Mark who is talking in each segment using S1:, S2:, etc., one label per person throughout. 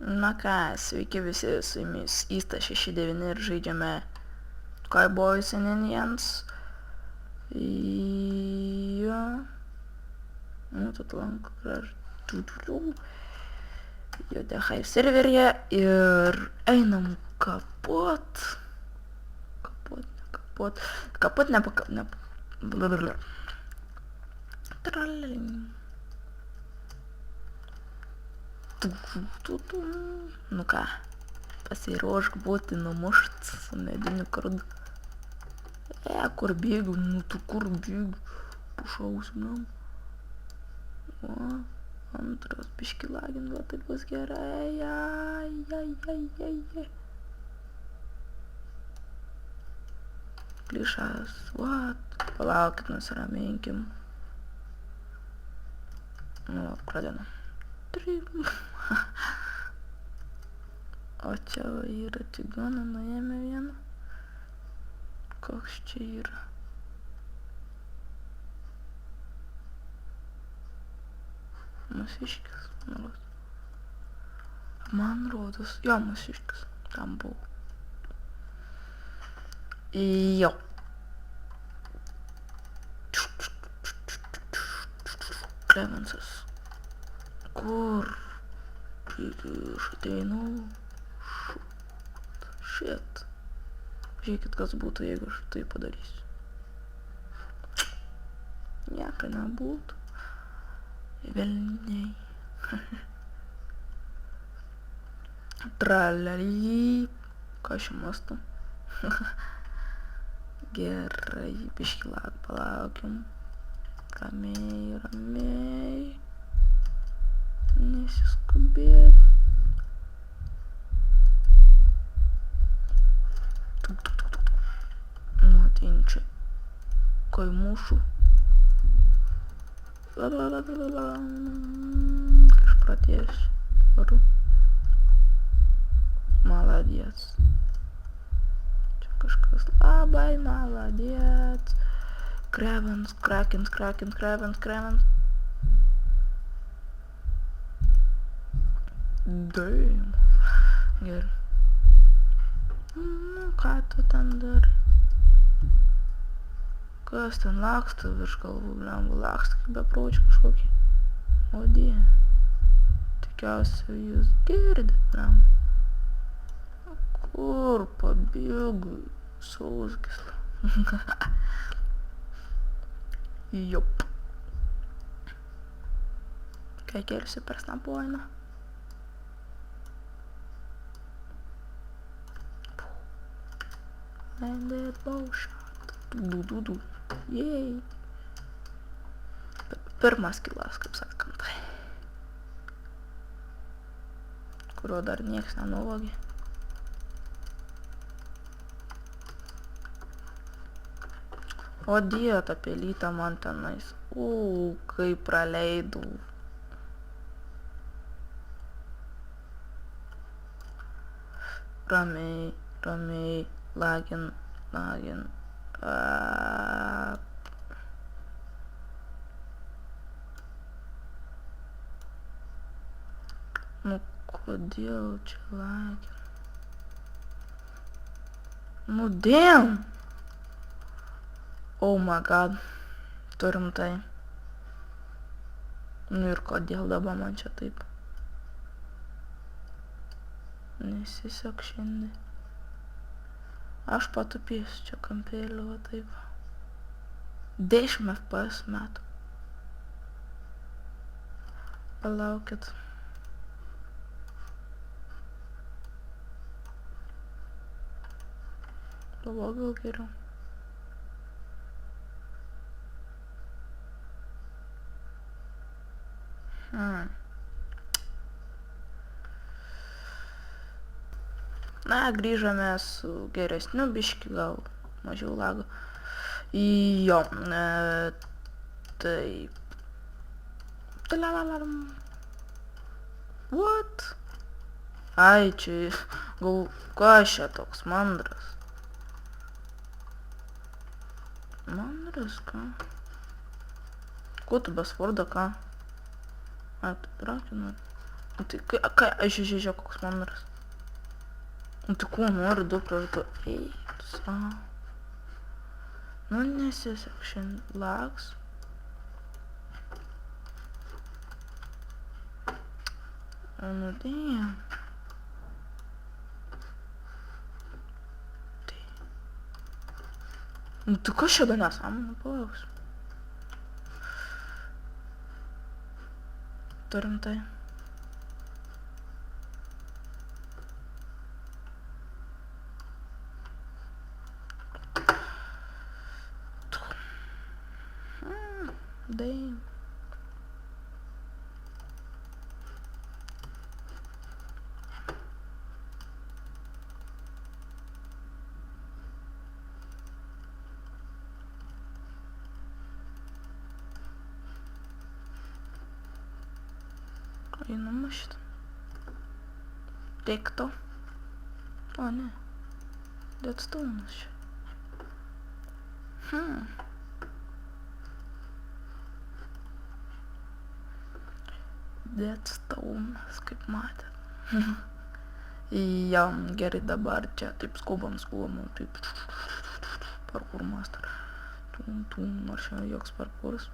S1: Na ką, sveiki visi, su jumis Ista69 ir žaidžiame Cowboys and Indians. Jo. Nu, tu lank, jo, dehai serveryje ir einam kapot. Kapot, blablabla. Nu ką, pasiruošk būti numušt su mediniu kardu. Kur bėgiu, nu tu kur bėgiu, pušausim. O, antras biški lagin, va taip bus gerai, Klišas, what, palaukit, nusiraminkim. Nu, pradedam. O čia yra cigoną, nuėjame vieną. Koks čia yra? Mūsiškis, man rodos, jo, mūsiškis, tam buvo. Jo. Clemensas. Kur? Aš ateinu. Shit. Žiūrėkit, kas būtų, jeigu aš tai padarysiu. Nieko nebūtų. Velniai. Tralali. Ką aš mastu? Gerai, biškį palaukim. Ramiai. Nesiskubėt. Nu, atein čia. Kai mušu. Išpratėsiu. Varu. Maladiec. Čia kažkas labai maladiec. Krakens. Damn. Gerai. Nu, ką tu ten darai? Kas ten laksto virš galvų, blemba, laksto kaip bepročiai kažkokį. O dieve. Tikiausiai jūs girdit, blemba. Kur pabėgu? Sausgis. Jop. Kai kelsiu per snapuojimą. Landed bowshot. Du. Jei. Pirmas kilas, kaip sakant. Kurio dar nieks nenuvogė. O dieve, ta pelyta man tenais. Kaip praleidau. Ramiai. Lagin. Nu, kodėl čia lagin? Nu, damn! Oh my god. Turim tai. Nu ir kodėl dabar man čia taip? Nesisek šiandien. Aš patupėsiu čia kampėlį, va taip. 10 FPS metų. Palaukit. Gal geriau. Na, grįžome su geresniu biški, gal mažiau lago. Jo, taip. What? Ai, čia, gal, kas čia toks mandras? Mandras, ką? Ko tu be Sfordo, ką? Ai, tu trakinu. Tai aš žiūrėjau, koks man numeris. Tai kuo nori 2 prieš 2. Eik, savo. Nu, nesisek šiandien laks. Nu, damn. Tai. Nu, tai kas čia be nesąmonė, palauks. Turim tai. Damn. Einama šitą. Teikto. O, ne. Deadstone'as čia. Deadstone'as, kaip matėt. Jo, gerai dabar čia taip skubam, taip parkour master. Nors šiandien joks parkouras.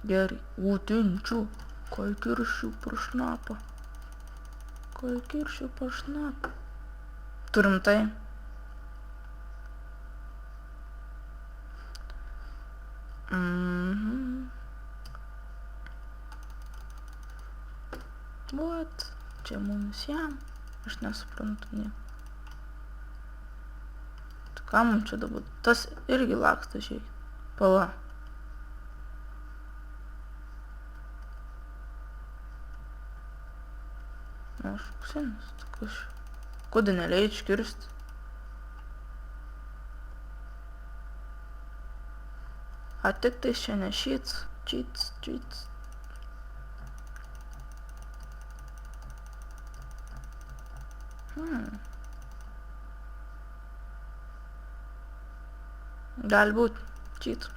S1: Gerai, utinčiu. Kai kiršiu per šnapą. Turim tai. Vat, čia mums jam. Aš nesuprantu nieko. Tai ką mums čia dabar? Tas irgi laksta šiek. Pala. Aš auksinis, tai kas. Kodėl neleidži kirsti? A tik tai čia ne šits. Cheats. Galbūt cheat.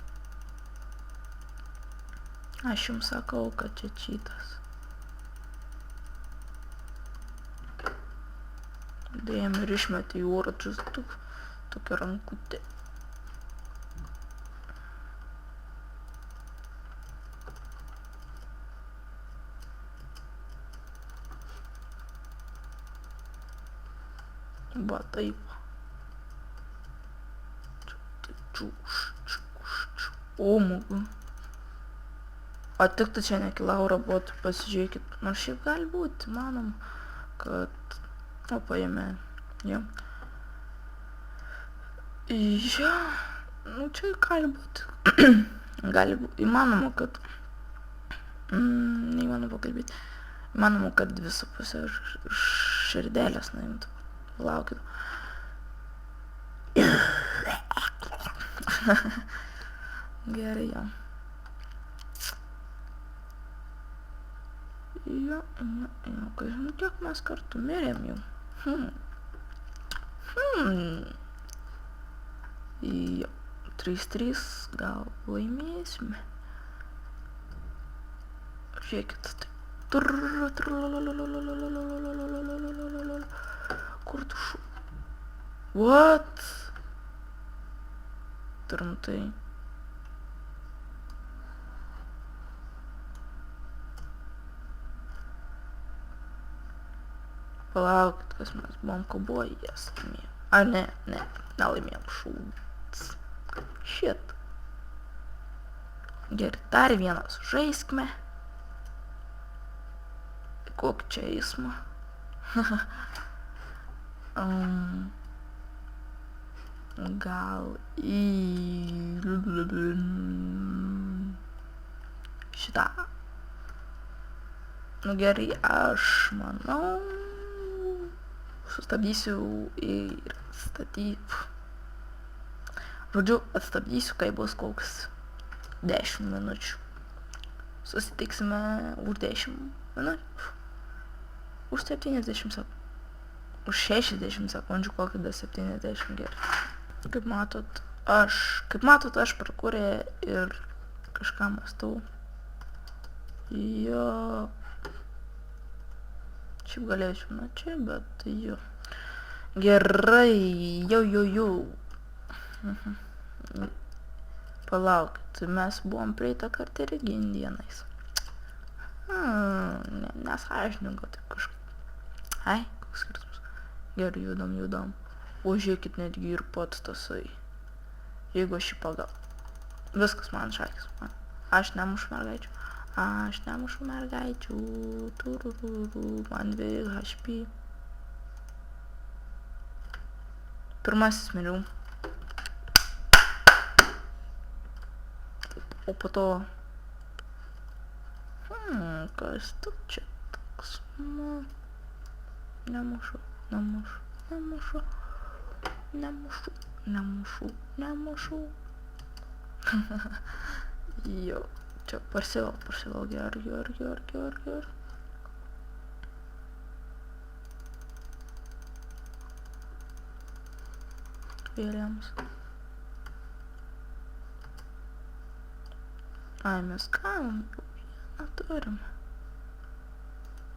S1: Aš jums sakau, kad čia cheatas. Dėjom ir išmetė į orą tokią rankutę. Va taip. O, mūgų. O tik tai čia nekilau robotų, pasižiūrėkit. Nors šiaip gali būti, manom, kad... O, paėmė. Jo. Jo. Nu, čia gali būti. Gali būti. Įmanoma, kad... Neįmanoma pakalbėti. Įmanoma, kad 2,5 širdelės naimtų. Laukit. Gerai, jo. Jo, kai žinau, kiek mes kartu mirėm jau. Jo, 3-3 gal laimėsime. Žiūrėkit, tai. Kur tu šu? What? Turim tai. Palaukit, kas mes buvom kaubojės laimėjom. Ar ne, nelaimėjom šūds. Shit. Gerai, dar vienas žaiskime. Kokį čia eismą? Gal į šitą. Nu gerai, aš manau sustabdysiu ir atstabdysiu, kai bus koks 10 minučių. Susitiksime už 10 minučių. Už 70 sekundžių. Už 60 sekundžių, kokį da 70 gerai. Kaip matot, aš parkūrė ir kažką mąstau. Jo. Šiaip galėčiau nuo čia, bet jo. Gerai, jau. Palaukit, mes buvom praeitą kartą irgi indienais. Nesąžininga taip kažkaip. Ai, koks skirtumas. Gerai, judam. O žiūrėkit, netgi ir pats tasai. Jeigu aš jį pagal. Viskas man šakis. Aš nemušu mergaičių. Turururu, man 2 HP. Pirmasis miriau. O po to... kas tu čia toks? Nemušu. Jo, čia parsival. Gerai. Vėliams. Ai, mes gavom jau vieną turim.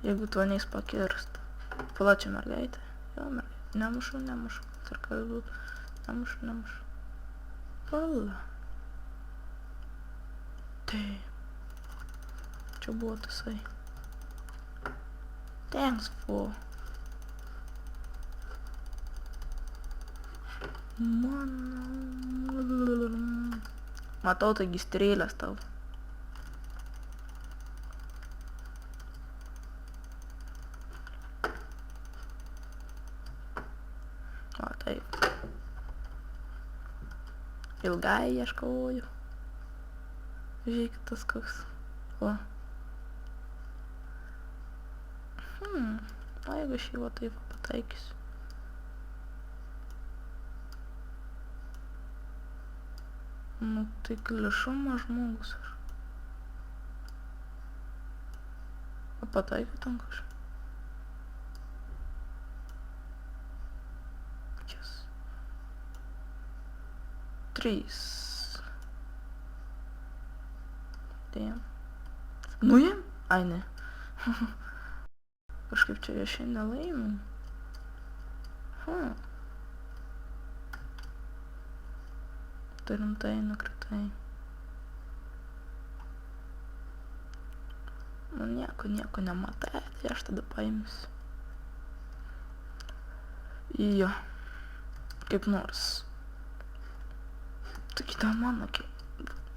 S1: Jeigu to neis pakirst. Palačia mergaitė. Jo, mergaitė. Nemušu. Tarka būt. Nemušu. Pala. Taip. Čia buvo tasai. Thanks for. Matau, taigi strėlės tau. O, taip. Ilgai ieškoju. Žiūrėkit tas koks. O. O jeigu šį va taip pataikysiu. Nu, tai klišumas žmogus aš. O pataikiu ten kažką. Yes. 3. Damn. Nuėm? Ai, ne. Kažkaip čia aš šiandien laimim. Tai rimtai nukritai. Nu nieko nematai, tai aš tada paimsiu. Jo. Kaip nors. Tai kita mano kilą.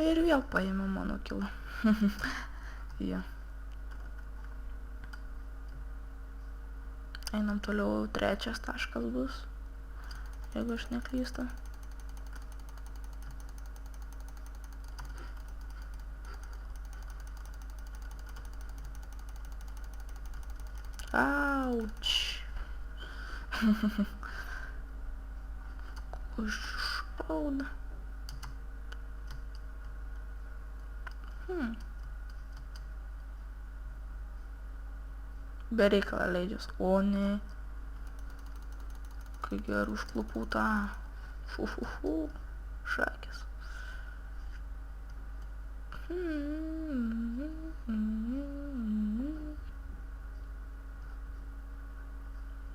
S1: Ir vėl paėmė mano kilą. Jo. Einam toliau, 3 taškas bus. Jeigu aš neklystu. Auč. Šauda. Be reikalą leidžias. O ne. Kai gerų užklupų tą. Šakės.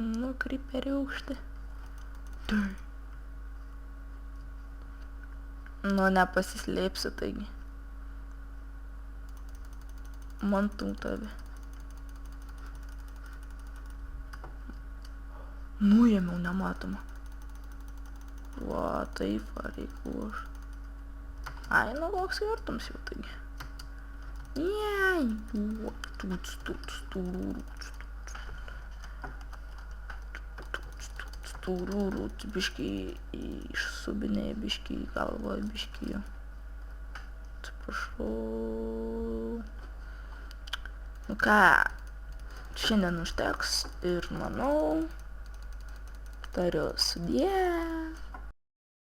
S1: Nu, kriperių aukšti. Tai. Nu, nepasislėpsi, taigi. Mantau tave. Nuėmiau nematomą. Va, taip, reikia aš. Ai, nu, koks skirtums jau, taigi. Jei. Tururut, biškį išsubinė, biškį galvoje, biškį jo. Atsiprašau. Nu ką, šiandien užteks ir manau, tariu sudie.